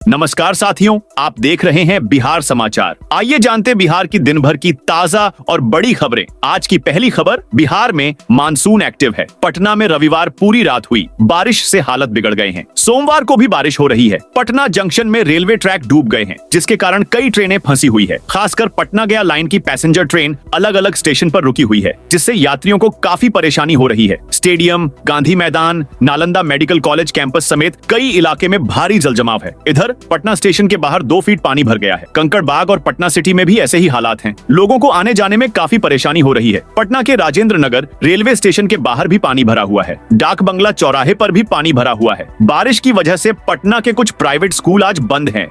नमस्कार साथियों, आप देख रहे हैं बिहार समाचार। आइए जानते बिहार की दिन भर की ताजा और बड़ी खबरें। आज की पहली खबर, बिहार में मानसून एक्टिव है। पटना में रविवार पूरी रात हुई बारिश से हालत बिगड़ गए हैं। सोमवार को भी बारिश हो रही है। पटना जंक्शन में रेलवे ट्रैक डूब गए हैं, जिसके कारण कई ट्रेनें फंसी हुई है। खासकर पटना गया लाइन की पैसेंजर ट्रेन अलग अलग स्टेशन पर रुकी हुई है, जिससे यात्रियों को काफी परेशानी हो रही है। स्टेडियम, गांधी मैदान, नालंदा मेडिकल कॉलेज कैंपस समेत कई इलाके में भारी जलजमाव है। इधर पटना स्टेशन के बाहर 2 फीट पानी भर गया है। कंकड़ बाग और पटना सिटी में भी ऐसे ही हालात हैं। लोगों को आने जाने में काफी परेशानी हो रही है। पटना के राजेंद्र नगर रेलवे स्टेशन के बाहर भी पानी भरा हुआ है। डाक बंगला चौराहे पर भी पानी भरा हुआ है। बारिश की वजह से पटना के कुछ प्राइवेट स्कूल आज बंद हैं।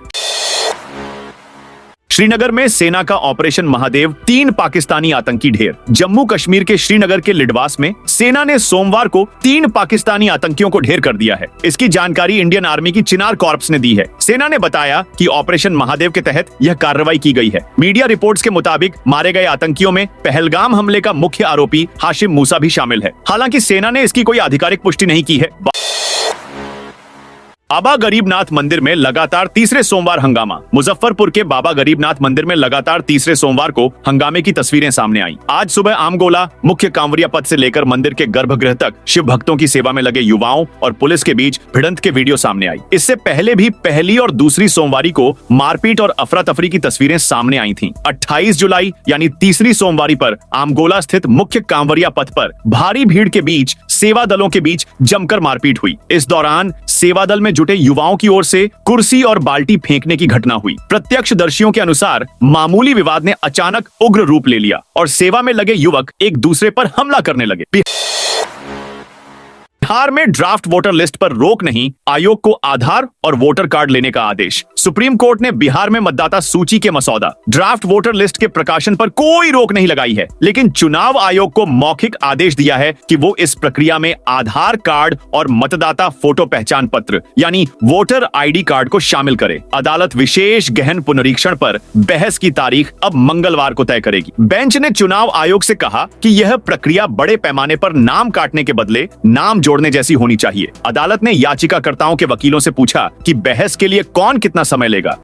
श्रीनगर में सेना का ऑपरेशन महादेव, 3 पाकिस्तानी आतंकी ढेर। जम्मू कश्मीर के श्रीनगर के लिडवास में सेना ने सोमवार को 3 पाकिस्तानी आतंकियों को ढेर कर दिया है। इसकी जानकारी इंडियन आर्मी की चिनार कॉर्प्स ने दी है। सेना ने बताया कि ऑपरेशन महादेव के तहत यह कार्रवाई की गई है। मीडिया रिपोर्ट्स के मुताबिक मारे गए आतंकियों में पहलगाम हमले का मुख्य आरोपी हाशिम मूसा भी शामिल है। हालांकि सेना ने इसकी कोई आधिकारिक पुष्टि नहीं की है। बाबा गरीबनाथ मंदिर में लगातार तीसरे सोमवार हंगामा। मुजफ्फरपुर के बाबा गरीबनाथ मंदिर में लगातार तीसरे सोमवार को हंगामे की तस्वीरें सामने आई। आज सुबह आमगोला मुख्य कांवरिया पथ से लेकर मंदिर के गर्भगृह तक शिव भक्तों की सेवा में लगे युवाओं और पुलिस के बीच भिड़ंत के वीडियो सामने आई। इससे पहले भी पहली और दूसरी सोमवारी को मारपीट और अफरा तफरी की तस्वीरें सामने आई थीं। 28 जुलाई यानी तीसरी सोमवारी पर आमगोला स्थित मुख्य कांवरिया पथ पर भारी भीड़ के बीच सेवा दलों के बीच जमकर मारपीट हुई। इस दौरान सेवा दल में जुटे युवाओं की ओर से कुर्सी और बाल्टी फेंकने की घटना हुई। प्रत्यक्षदर्शियों के अनुसार मामूली विवाद ने अचानक उग्र रूप ले लिया और सेवा में लगे युवक एक दूसरे पर हमला करने लगे। बिहार में ड्राफ्ट वोटर लिस्ट पर रोक नहीं, आयोग को आधार और वोटर कार्ड लेने का आदेश। सुप्रीम कोर्ट ने बिहार में मतदाता सूची के मसौदा ड्राफ्ट वोटर लिस्ट के प्रकाशन पर कोई रोक नहीं लगाई है, लेकिन चुनाव आयोग को मौखिक आदेश दिया है कि वो इस प्रक्रिया में आधार कार्ड और मतदाता फोटो पहचान पत्र यानी वोटर आईडी कार्ड को शामिल करे। अदालत विशेष गहन पुनरीक्षण पर बहस की तारीख अब मंगलवार को तय करेगी। बेंच ने चुनाव आयोग से कहा कि यह प्रक्रिया बड़े पैमाने पर नाम काटने के बदले नाम जोड़ने जैसी होनी चाहिए। अदालत ने याचिकाकर्ताओं के वकीलों से पूछा कि बहस के लिए कौन कितना समय लेगा।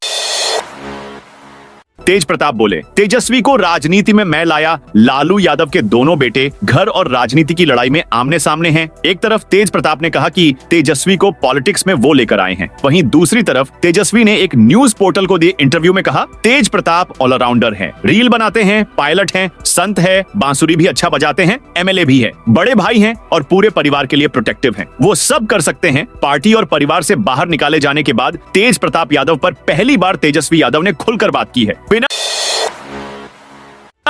तेज प्रताप बोले, तेजस्वी को राजनीति में मैं लाया। लालू यादव के दोनों बेटे घर और राजनीति की लड़ाई में आमने सामने हैं। एक तरफ तेज प्रताप ने कहा कि तेजस्वी को पॉलिटिक्स में वो लेकर आए हैं, वहीं दूसरी तरफ तेजस्वी ने एक न्यूज पोर्टल को दिए इंटरव्यू में कहा, तेज प्रताप ऑलराउंडर हैं, रील बनाते हैं, पायलट हैं, संत है, बांसुरी भी अच्छा बजाते हैं, एमएलए भी है, बड़े भाई हैं और पूरे परिवार के लिए प्रोटेक्टिव हैं। वो सब कर सकते हैं। पार्टी और परिवार से बाहर निकाले जाने के बाद तेज प्रताप यादव पर पहली बार तेजस्वी यादव ने खुलकर बात की है। बिना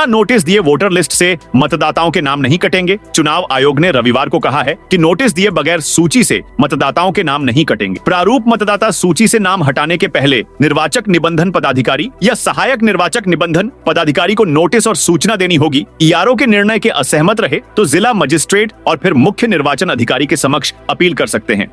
नोटिस दिए वोटर लिस्ट से मतदाताओं के नाम नहीं कटेंगे। चुनाव आयोग ने रविवार को कहा है कि नोटिस दिए बगैर सूची से मतदाताओं के नाम नहीं कटेंगे। प्रारूप मतदाता सूची से नाम हटाने के पहले निर्वाचक निबंधन पदाधिकारी या सहायक निर्वाचक निबंधन पदाधिकारी को नोटिस और सूचना देनी होगी। ईआरओ के निर्णय के असहमत रहे तो जिला मजिस्ट्रेट और फिर मुख्य निर्वाचन अधिकारी के समक्ष अपील कर सकते हैं।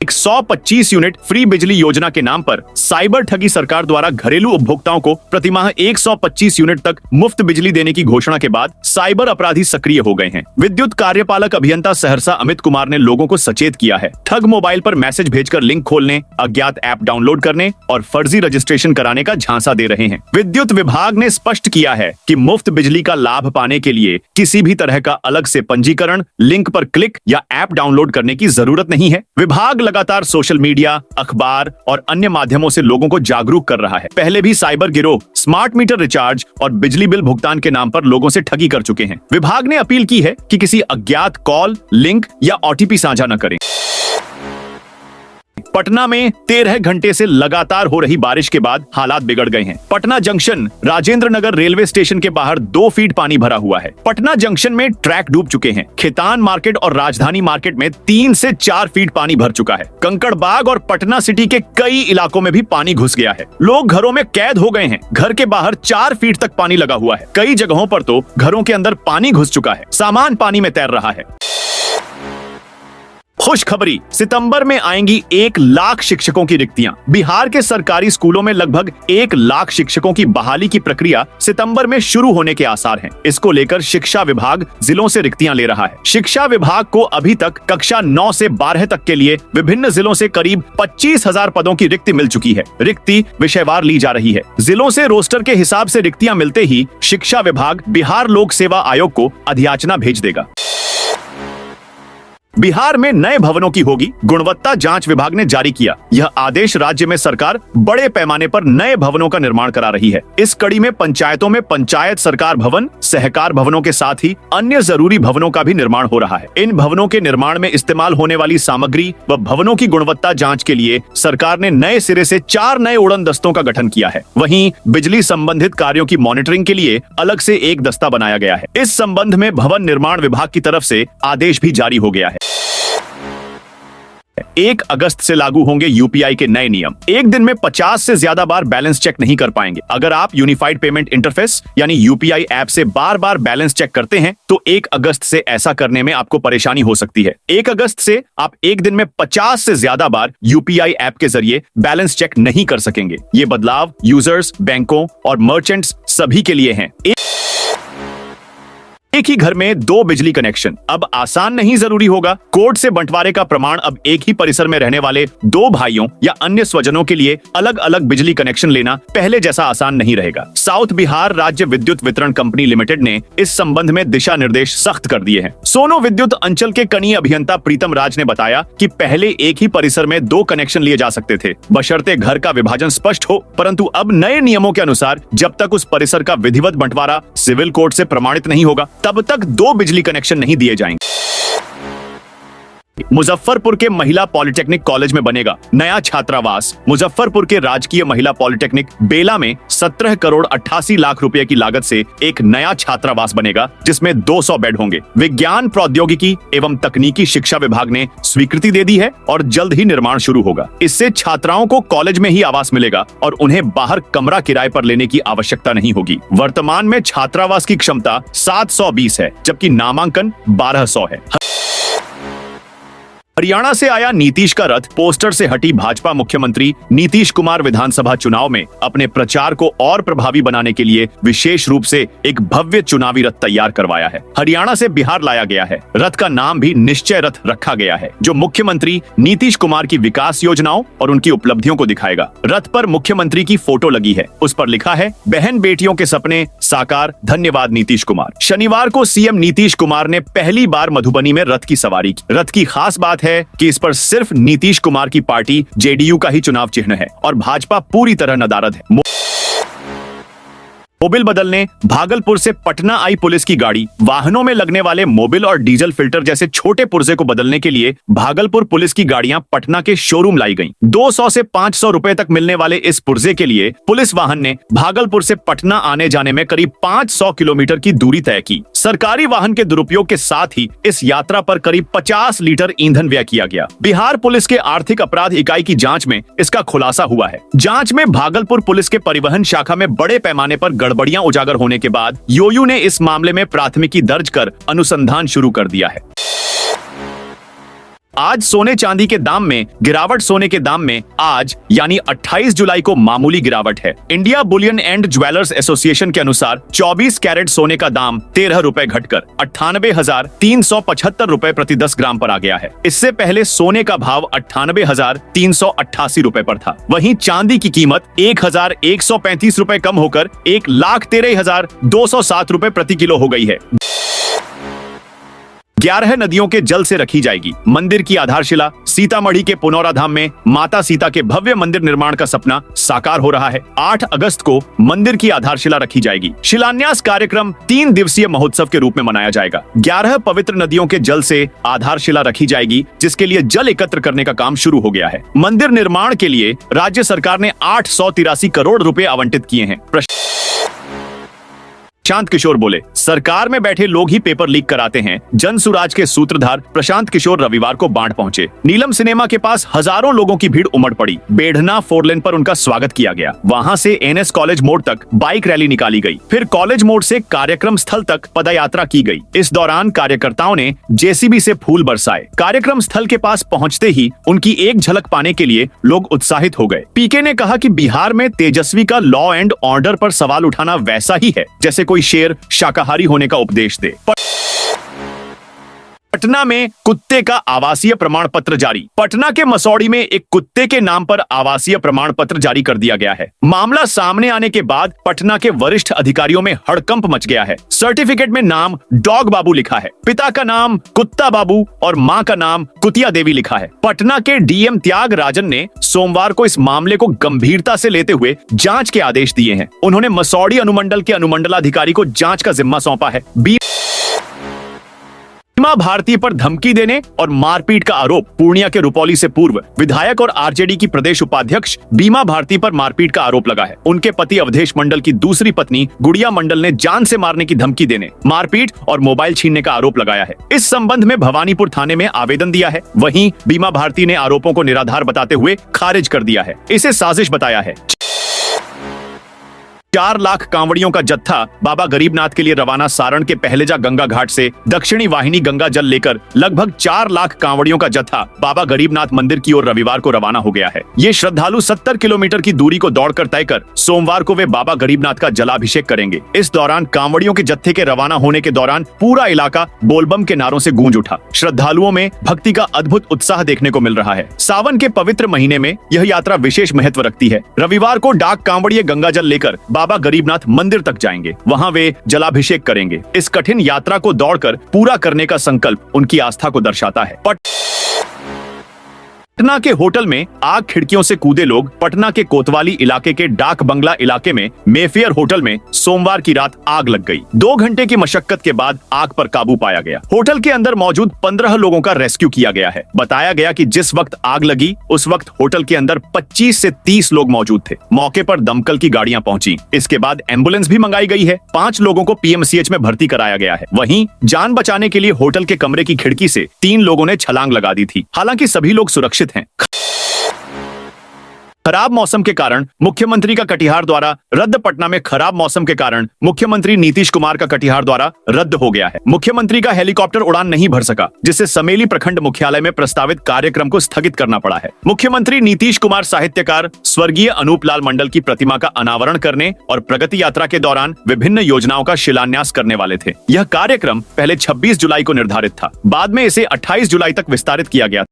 125 यूनिट फ्री बिजली योजना के नाम पर साइबर ठगी सरकार द्वारा घरेलू उपभोक्ताओं को प्रतिमाह 125 यूनिट तक मुफ्त बिजली देने की घोषणा के बाद साइबर अपराधी सक्रिय हो गए हैं। विद्युत कार्यपालक अभियंता सहरसा अमित कुमार ने लोगों को सचेत किया है। ठग मोबाइल पर मैसेज भेजकर लिंक खोलने, अज्ञात ऐप डाउनलोड करने और फर्जी रजिस्ट्रेशन कराने का झांसा दे रहे हैं। विद्युत विभाग ने स्पष्ट किया है कि मुफ्त बिजली का लाभ पाने के लिए किसी भी तरह का अलग से पंजीकरण, लिंक पर क्लिक या ऐप डाउनलोड करने की जरूरत नहीं है। विभाग लगातार सोशल मीडिया, अखबार और अन्य माध्यमों से लोगों को जागरूक कर रहा है। पहले भी साइबर गिरोह स्मार्ट मीटर रिचार्ज और बिजली बिल भुगतान के नाम पर लोगों से ठगी कर चुके हैं। विभाग ने अपील की है कि किसी अज्ञात कॉल, लिंक या ओटीपी साझा न करें। पटना में 13 घंटे से लगातार हो रही बारिश के बाद हालात बिगड़ गए हैं। Patna junction Rajendra Nagar railway station के बाहर 2 फीट पानी भरा हुआ है। पटना जंक्शन में ट्रैक डूब चुके हैं। खेतान मार्केट और राजधानी मार्केट में 3 से 4 फीट पानी भर चुका है। कंकड़ बाग और पटना सिटी के कई इलाकों में भी पानी घुस गया है। लोग घरों में कैद हो गए हैं। घर के बाहर 4 फीट तक पानी लगा हुआ है। कई जगहों पर तो घरों के अंदर पानी घुस चुका है। सामान पानी में तैर रहा है। खुशखबरी, सितंबर में आएंगी 1 लाख शिक्षकों की रिक्तियां। बिहार के सरकारी स्कूलों में लगभग 1 लाख शिक्षकों की बहाली की प्रक्रिया सितंबर में शुरू होने के आसार हैं। इसको लेकर शिक्षा विभाग जिलों से रिक्तियां ले रहा है। शिक्षा विभाग को अभी तक कक्षा 9 से 12 तक के लिए विभिन्न जिलों से करीब 25,000 पदों की रिक्ति मिल चुकी है। रिक्ति विषयवार ली जा रही है। जिलों से रोस्टर के हिसाब से रिक्तियां मिलते ही शिक्षा विभाग बिहार लोक सेवा आयोग को अधियाचना भेज देगा। बिहार में नए भवनों की होगी गुणवत्ता जांच विभाग ने जारी किया। यह आदेश राज्य में सरकार बड़े पैमाने पर नए भवनों का निर्माण करा रही है। इस कड़ी में पंचायतों में पंचायत सरकार भवन, सहकार भवनों के साथ ही अन्य जरूरी भवनों का भी निर्माण हो रहा है। इन भवनों के निर्माण में इस्तेमाल होने वाली सामग्री व भवनों की गुणवत्ता जांच के लिए सरकार ने नए सिरे से 4 नए उड़न दस्तों का गठन किया है। वहीं बिजली संबंधित कार्यों की मॉनिटरिंग के लिए अलग से एक दस्ता बनाया गया है। इस संबंध में भवन निर्माण विभाग की तरफ से आदेश भी जारी हो गया है। 1 अगस्त से लागू होंगे यूपीआई के नए नियम। एक दिन में 50 से ज्यादा बार बैलेंस चेक नहीं कर पाएंगे। अगर आप यूनिफाइड पेमेंट इंटरफेस यानी यूपीआई ऐप से बार बार बैलेंस चेक करते हैं तो 1 अगस्त से ऐसा करने में आपको परेशानी हो सकती है। 1 अगस्त से आप एक दिन में 50 से ज्यादा बार यूपीआई ऐप के जरिए बैलेंस चेक नहीं कर सकेंगे। ये बदलाव यूजर्स, बैंकों और मर्चेंट्स सभी के लिए हैं। एक ही घर में 2 बिजली कनेक्शन अब आसान नहीं जरूरी होगा। कोर्ट से बंटवारे का प्रमाण अब एक ही परिसर में रहने वाले 2 भाइयों या अन्य स्वजनों के लिए अलग अलग बिजली कनेक्शन लेना पहले जैसा आसान नहीं रहेगा। साउथ बिहार राज्य विद्युत वितरण कंपनी लिमिटेड ने इस संबंध में दिशा निर्देश सख्त कर दिए हैं। सोनो विद्युत अंचल के कनीय अभियंता प्रीतम राज ने बताया कि पहले एक ही परिसर में 2 कनेक्शन लिए जा सकते थे, बशर्ते घर का विभाजन स्पष्ट हो। परंतु अब नए नियमों के अनुसार जब तक उस परिसर का विधिवत बंटवारा सिविल कोर्ट से प्रमाणित नहीं होगा तब तक 2 बिजली कनेक्शन नहीं दिए जाएंगे। मुजफ्फरपुर के महिला पॉलिटेक्निक कॉलेज में बनेगा नया छात्रावास। मुजफ्फरपुर के राजकीय महिला पॉलिटेक्निक बेला में 17 करोड़ 88 लाख रुपए की लागत से एक नया छात्रावास बनेगा जिसमें 200 बेड होंगे। विज्ञान प्रौद्योगिकी एवं तकनीकी शिक्षा विभाग ने स्वीकृति दे दी है और जल्द ही निर्माण शुरू होगा। इससे छात्राओं को कॉलेज में ही आवास मिलेगा और उन्हें बाहर कमरा किराए पर लेने की आवश्यकता नहीं होगी। वर्तमान में छात्रावास की क्षमता 720 है जबकि नामांकन 1200 है। हरियाणा से आया नीतीश का रथ पोस्टर से हटी भाजपा मुख्यमंत्री नीतीश कुमार विधानसभा चुनाव में अपने प्रचार को और प्रभावी बनाने के लिए विशेष रूप से एक भव्य चुनावी रथ तैयार करवाया है। हरियाणा से बिहार लाया गया है। रथ का नाम भी निश्चय रथ रखा गया है जो मुख्यमंत्री नीतीश कुमार की विकास योजनाओं और उनकी उपलब्धियों को दिखाएगा। रथ पर मुख्यमंत्री की फोटो लगी है। उस पर लिखा है, बहन बेटियों के सपने साकार, धन्यवाद नीतीश कुमार। शनिवार को सीएम नीतीश कुमार ने पहली बार मधुबनी में रथ की सवारी की। रथ की खास बात है कि इस पर सिर्फ नीतीश कुमार की पार्टी जेडीयू का ही चुनाव चिन्ह है और भाजपा पूरी तरह नदारद है। मोबिल बदलने भागलपुर से पटना आई पुलिस की गाड़ी। वाहनों में लगने वाले मोबिल और डीजल फिल्टर जैसे छोटे पुर्जे को बदलने के लिए भागलपुर पुलिस की गाड़ियां पटना के शोरूम लाई गईं। 200 से 500 रुपए तक मिलने वाले इस पुर्जे के लिए पुलिस वाहन ने भागलपुर से पटना आने जाने में करीब 500 किलोमीटर की दूरी तय की। सरकारी वाहन के दुरुपयोग के साथ ही इस यात्रा पर करीब 50 लीटर ईंधन व्यय किया गया। बिहार पुलिस के आर्थिक अपराध इकाई की जांच में इसका खुलासा हुआ है। जांच में भागलपुर पुलिस के परिवहन शाखा में बड़े पैमाने पर गड़बड़ियां उजागर होने के बाद योयू ने इस मामले में प्राथमिकी दर्ज कर अनुसंधान शुरू कर दिया है। आज सोने चांदी के दाम में गिरावट। सोने के दाम में आज यानी 28 जुलाई को मामूली गिरावट है। India Boolean and jewellers association के अनुसार 24 कैरेट सोने का दाम 13 रुपए घटकर 98,375 रुपए प्रति 10 ग्राम पर आ गया है। इससे पहले सोने का भाव 98,388 रुपए पर था। वहीं चांदी की कीमत 1,135 रुपए कम होकर 1,13,207 रुपए प्रति किलो हो गई है। 11 नदियों के जल से रखी जाएगी मंदिर की आधारशिला। सीतामढ़ी के पुनौरा धाम में माता सीता के भव्य मंदिर निर्माण का सपना साकार हो रहा है। 8 अगस्त को मंदिर की आधारशिला रखी जाएगी। शिलान्यास कार्यक्रम 3 दिवसीय महोत्सव के रूप में मनाया जाएगा। 11 पवित्र नदियों के जल से आधारशिला रखी जाएगी जिसके लिए जल एकत्र करने का काम शुरू हो गया है। मंदिर निर्माण के लिए राज्य सरकार ने 883 करोड़ रुपए आवंटित किए हैं। प्रशांत किशोर बोले, सरकार में बैठे लोग ही पेपर लीक कराते हैं। जन सुराज के सूत्रधार प्रशांत किशोर रविवार को बाढ़ पहुंचे। नीलम सिनेमा के पास हजारों लोगों की भीड़ उमड़ पड़ी। बेढ़ना 4 लेन पर उनका स्वागत किया गया। वहां से एनएस कॉलेज मोड़ तक बाइक रैली निकाली गई। फिर कॉलेज मोड़ से कार्यक्रम स्थल तक पदयात्रा की गई। इस दौरान कार्यकर्ताओं ने जेसीबी से फूल बरसाए। कार्यक्रम स्थल के पास पहुंचते ही उनकी एक झलक पाने के लिए लोग उत्साहित हो गए। पीके ने कहा कि बिहार में तेजस्वी का लॉ एंड ऑर्डर पर सवाल उठाना वैसा ही है जैसे कोई शेर शाकाहारी होने का उपदेश दे। पटना में कुत्ते का आवासीय प्रमाण पत्र जारी। पटना के मसौड़ी में एक कुत्ते के नाम पर आवासीय प्रमाण पत्र जारी कर दिया गया है। मामला सामने आने के बाद पटना के वरिष्ठ अधिकारियों में हड़कंप मच गया है। सर्टिफिकेट में नाम डॉग बाबू लिखा है, पिता का नाम कुत्ता बाबू और मां का नाम कुतिया देवी लिखा है। पटना के डीएम त्यागराजन ने सोमवार को इस मामले को गंभीरता से लेते हुए जांच के आदेश दिए हैं। उन्होंने मसौड़ी अनुमंडल के अनुमंडलाधिकारी को जांच का जिम्मा सौंपा है। बीमा भारती पर धमकी देने और मारपीट का आरोप। पूर्णिया के रुपौली से पूर्व विधायक और आरजेडी की प्रदेश उपाध्यक्ष बीमा भारती पर मारपीट का आरोप लगा है। उनके पति अवधेश मंडल की दूसरी पत्नी गुड़िया मंडल ने जान से मारने की धमकी देने, मारपीट और मोबाइल छीनने का आरोप लगाया है। इस संबंध में भवानीपुर थाने में आवेदन दिया है। वहीं बीमा भारती ने आरोपों को निराधार बताते हुए खारिज कर दिया है। इसे साजिश बताया है। 4 लाख कांवड़ियों का जत्था बाबा गरीबनाथ के लिए रवाना। सारण के पहलेजा गंगा घाट से दक्षिणी वाहिनी गंगा जल लेकर लगभग 4 लाख कांवड़ियों का जत्था बाबा गरीबनाथ मंदिर की ओर रविवार को रवाना हो गया है। ये श्रद्धालु 70 किलोमीटर की दूरी को दौड़कर तय कर सोमवार को वे बाबा गरीबनाथ का जलाभिषेक करेंगे। इस दौरान कांवड़ियों के जत्थे के रवाना होने के दौरान पूरा इलाका बोलबम के नारों से गूंज उठा। श्रद्धालुओं में भक्ति का अद्भुत उत्साह देखने को मिल रहा है। सावन के पवित्र महीने में यह यात्रा विशेष महत्व रखती है। रविवार को डाक कांवड़िए गंगा जल लेकर बाबा गरीबनाथ मंदिर तक जाएंगे। वहां वे जलाभिषेक करेंगे। इस कठिन यात्रा को दौड़कर पूरा करने का संकल्प उनकी आस्था को दर्शाता है। पटना के होटल में आग खिड़कियों से कूदे लोग। पटना के कोतवाली इलाके के डाक बंगला इलाके में मेफेयर होटल में सोमवार की रात आग लग गई। 2 घंटे की मशक्कत के बाद आग पर काबू पाया गया। होटल के अंदर मौजूद 15 लोगों का रेस्क्यू किया गया है। बताया गया कि जिस वक्त आग लगी उस वक्त होटल के अंदर 25 से 30 लोग मौजूद थे। मौके पर दमकल की गाड़ियां पहुंची। इसके बाद एम्बुलेंस भी मंगाई गई है। 5 लोगों को पीएमसीएच में भर्ती कराया गया है। वहीं जान बचाने के लिए होटल के कमरे की खिड़की से 3 लोगों ने छलांग लगा दी थी। हालांकि सभी लोग सुरक्षित हैं। खराब मौसम के कारण मुख्यमंत्री का कटिहार दौरा रद्द। पटना में खराब मौसम के कारण मुख्यमंत्री नीतीश कुमार का कटिहार दौरा रद्द हो गया है। मुख्यमंत्री का हेलीकॉप्टर उड़ान नहीं भर सका, जिससे समेली प्रखंड मुख्यालय में प्रस्तावित कार्यक्रम को स्थगित करना पड़ा है। मुख्यमंत्री नीतीश कुमार साहित्यकार स्वर्गीय अनूप लाल मंडल की प्रतिमा का अनावरण करने और प्रगति यात्रा के दौरान विभिन्न योजनाओं का शिलान्यास करने वाले थे। यह कार्यक्रम पहले 26 जुलाई को निर्धारित था। बाद में इसे 28 जुलाई तक विस्तारित किया गया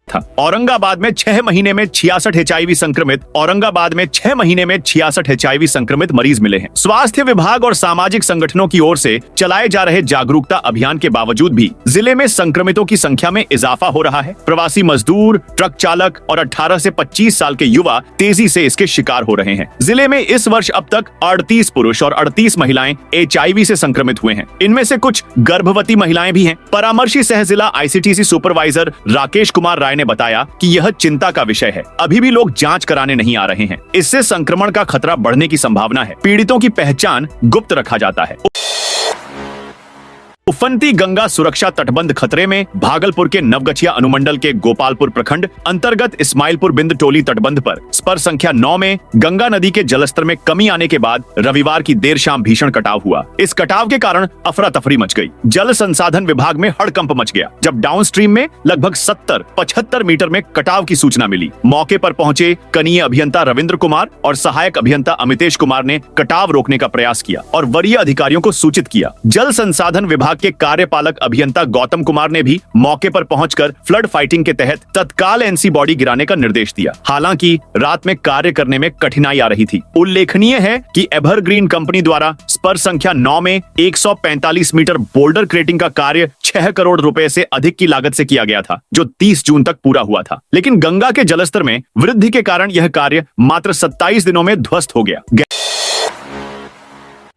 था। औरंगाबाद में 6 महीने में 66 एचआईवी संक्रमित। औरंगाबाद में 6 महीने में 66 एचआईवी संक्रमित मरीज मिले हैं। स्वास्थ्य विभाग और सामाजिक संगठनों की ओर से चलाए जा रहे जागरूकता अभियान के बावजूद भी जिले में संक्रमितों की संख्या में इजाफा हो रहा है। प्रवासी मजदूर, ट्रक चालक और 18 से 25 साल के युवा तेजी से इसके शिकार हो रहे हैं। जिले में इस वर्ष अब तक 38 पुरुष और 38 महिलाएं एचआईवी से संक्रमित हुए हैं। इनमें से कुछ गर्भवती महिलाएं भी हैं। परामर्शी सह जिला आईसीटीसी सुपरवाइजर राकेश कुमार राय ने बताया कि यह चिंता का विषय है। अभी भी लोग जांच कराने नहीं आ रहे हैं। इससे संक्रमण का खतरा बढ़ने की संभावना है। पीड़ितों की पहचान गुप्त रखा जाता है। उफनती गंगा सुरक्षा तटबंध खतरे में। भागलपुर के नवगछिया अनुमंडल के गोपालपुर प्रखंड अंतर्गत इस्माइलपुर बिंद टोली तटबंध पर स्पर संख्या 9 में गंगा नदी के जलस्तर में कमी आने के बाद रविवार की देर शाम भीषण कटाव हुआ। इस कटाव के कारण अफरा तफरी मच गई। जल संसाधन विभाग में हड़कंप मच गया जब डाउनस्ट्रीम में लगभग 70-75 मीटर में कटाव की सूचना मिली। मौके पर पहुंचे कनीय अभियंता रविंद्र कुमार और सहायक अभियंता अमितेश कुमार ने कटाव रोकने का प्रयास किया और वरीय अधिकारियों को सूचित किया। जल संसाधन विभाग के कार्यपालक अभियंता गौतम कुमार ने भी मौके पर पहुंचकर फ्लड फाइटिंग के तहत तत्काल एनसी बॉडी गिराने का निर्देश दिया। हालांकि रात में कार्य करने में कठिनाई आ रही थी। उल्लेखनीय है कि एवरग्रीन कंपनी द्वारा स्पर संख्या 9 में 145 मीटर बोल्डर क्रेटिंग का कार्य 6 करोड़ रुपए से अधिक की लागत से किया गया था, जो 30 जून तक पूरा हुआ था। लेकिन गंगा के जलस्तर में वृद्धि के कारण यह कार्य मात्र 27 दिनों में ध्वस्त हो गया।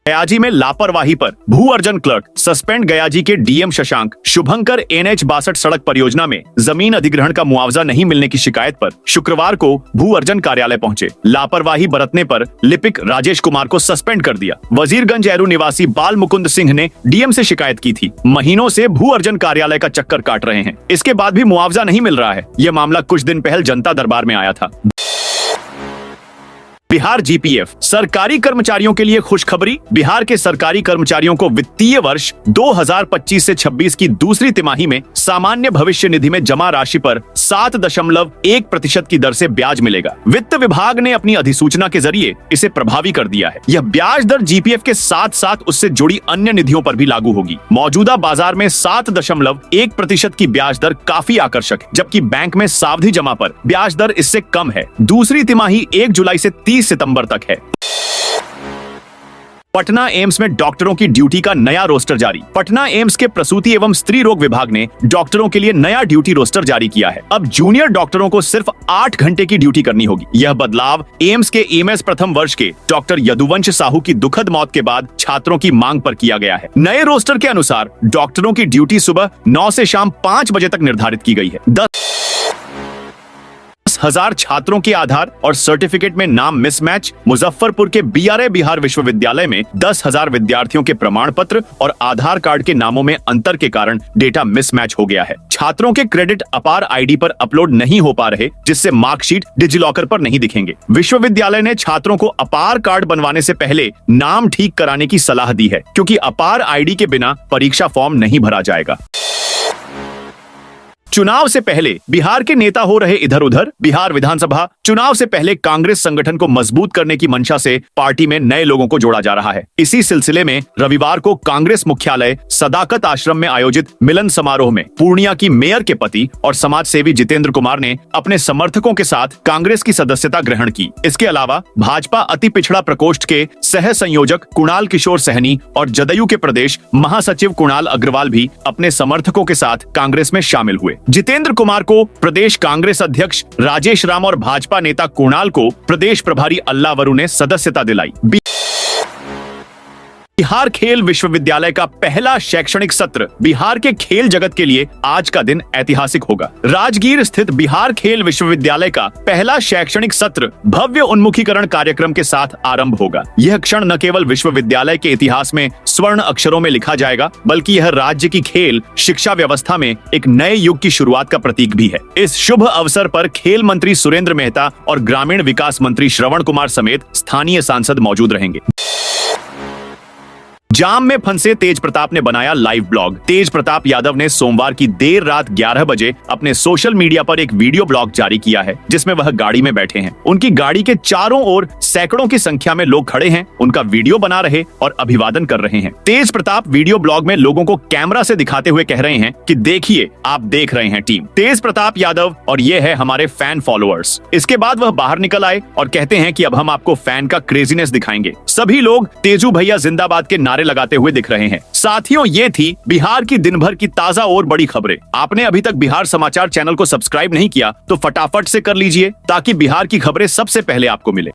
गयाजी में लापरवाही पर भू अर्जन क्लर्क सस्पेंड। गयाजी के डीएम शशांक शुभंकर NH 62 सड़क परियोजना में जमीन अधिग्रहण का मुआवजा नहीं मिलने की शिकायत पर शुक्रवार को भू अर्जन कार्यालय पहुंचे। लापरवाही बरतने पर लिपिक राजेश कुमार को सस्पेंड कर दिया। वजीरगंज एरू निवासी बाल मुकुंद सिंह ने डीएम से शिकायत की थी। महीनों से भू अर्जन कार्यालय का चक्कर काट रहे हैं, इसके बाद भी मुआवजा नहीं मिल रहा है। यह मामला कुछ दिन पहले जनता दरबार में आया था। बिहार जीपीएफ सरकारी कर्मचारियों के लिए खुशखबरी। बिहार के सरकारी कर्मचारियों को वित्तीय वर्ष 2025 से 26 की दूसरी तिमाही में सामान्य भविष्य निधि में जमा राशि पर 7.1% की दर से ब्याज मिलेगा। वित्त विभाग ने अपनी अधिसूचना के जरिए इसे प्रभावी कर दिया है। यह ब्याज दर जीपीएफ के साथ साथ उससे जुड़ी अन्य निधियों पर भी लागू होगी। मौजूदा बाजार में 7.1% की ब्याज दर काफी आकर्षक है, जबकि बैंक में सावधि जमा पर ब्याज दर इससे कम है। दूसरी तिमाही 1 जुलाई से 30 सितंबर तक है। पटना एम्स में डॉक्टरों की ड्यूटी का नया रोस्टर जारी। पटना एम्स के प्रसूति एवं स्त्री रोग विभाग ने डॉक्टरों के लिए नया ड्यूटी रोस्टर जारी किया है। अब जूनियर डॉक्टरों को सिर्फ 8 घंटे की ड्यूटी करनी होगी। यह बदलाव एम्स के एमएस प्रथम वर्ष के डॉक्टर यदुवंश साहू की दुखद मौत के बाद छात्रों की मांग पर किया गया है। नए रोस्टर के अनुसार डॉक्टरों की ड्यूटी सुबह 9 से शाम 5 बजे तक निर्धारित की गई है। 10,000 छात्रों के आधार और सर्टिफिकेट में नाम मिसमैच। मुजफ्फरपुर के बीआरए बिहार विश्वविद्यालय में 10,000 विद्यार्थियों के प्रमाण पत्र और आधार कार्ड के नामों में अंतर के कारण डेटा मिसमैच हो गया है। छात्रों के क्रेडिट अपार आईडी पर अपलोड नहीं हो पा रहे, जिससे मार्कशीट डिजिलॉकर पर नहीं दिखेंगे। विश्वविद्यालय ने छात्रों को अपार कार्ड बनवाने से पहले नाम ठीक कराने की सलाह दी है, क्योंकि अपार आईडी के बिना परीक्षा फॉर्म नहीं भरा जाएगा। चुनाव से पहले बिहार के नेता हो रहे इधर उधर। बिहार विधानसभा चुनाव से पहले कांग्रेस संगठन को मजबूत करने की मंशा से पार्टी में नए लोगों को जोड़ा जा रहा है। इसी सिलसिले में रविवार को कांग्रेस मुख्यालय सदाकत आश्रम में आयोजित मिलन समारोह में पूर्णिया की मेयर के पति और समाज सेवी जितेंद्र कुमार ने अपने समर्थकों के साथ कांग्रेस की सदस्यता ग्रहण की। इसके अलावा भाजपा अति पिछड़ा प्रकोष्ठ के सह संयोजक कुणाल किशोर सहनी और जदयू के प्रदेश महासचिव कुणाल अग्रवाल भी अपने समर्थकों के साथ कांग्रेस में शामिल हुए। जितेंद्र कुमार को प्रदेश कांग्रेस अध्यक्ष राजेश राम और भाजपा नेता कुणाल को प्रदेश प्रभारी अल्लावरू ने सदस्यता दिलाई। बिहार खेल विश्वविद्यालय का पहला शैक्षणिक सत्र। बिहार के खेल जगत के लिए आज का दिन ऐतिहासिक होगा। राजगीर स्थित बिहार खेल विश्वविद्यालय का पहला शैक्षणिक सत्र भव्य उन्मुखीकरण कार्यक्रम के साथ आरंभ होगा। यह क्षण न केवल विश्वविद्यालय के इतिहास में स्वर्ण अक्षरों में लिखा जाएगा, बल्कि यह राज्य की खेल शिक्षा व्यवस्था में एक नए युग की शुरुआत का प्रतीक भी है। इस शुभ अवसर पर खेल मंत्री सुरेंद्र मेहता और ग्रामीण विकास मंत्री श्रवण कुमार समेत स्थानीय सांसद मौजूद रहेंगे। जाम में फंसे तेज प्रताप ने बनाया लाइव ब्लॉग। तेज प्रताप यादव ने सोमवार की देर रात 11 बजे अपने सोशल मीडिया पर एक वीडियो ब्लॉग जारी किया है, जिसमें वह गाड़ी में बैठे हैं। उनकी गाड़ी के चारों ओर सैकड़ों की संख्या में लोग खड़े हैं, उनका वीडियो बना रहे और अभिवादन कर रहे हैं। तेज प्रताप वीडियो ब्लॉग में लोगों को कैमरा से दिखाते हुए कह रहे हैं कि देखिए, आप देख रहे हैं टीम तेज प्रताप यादव और ये है हमारे फैन फॉलोअर्स। इसके बाद वह बाहर निकल आए और कहते हैं कि अब हम आपको फैन का क्रेजीनेस दिखाएंगे। सभी लोग तेजू भैया जिंदाबाद के नारे लगाते हुए दिख रहे हैं। साथियों, ये थी बिहार की दिन भर की ताजा और बड़ी खबरें। आपने अभी तक बिहार समाचार चैनल को सब्सक्राइब नहीं किया तो फटाफट से कर लीजिए, ताकि बिहार की खबरें सबसे पहले आपको मिले।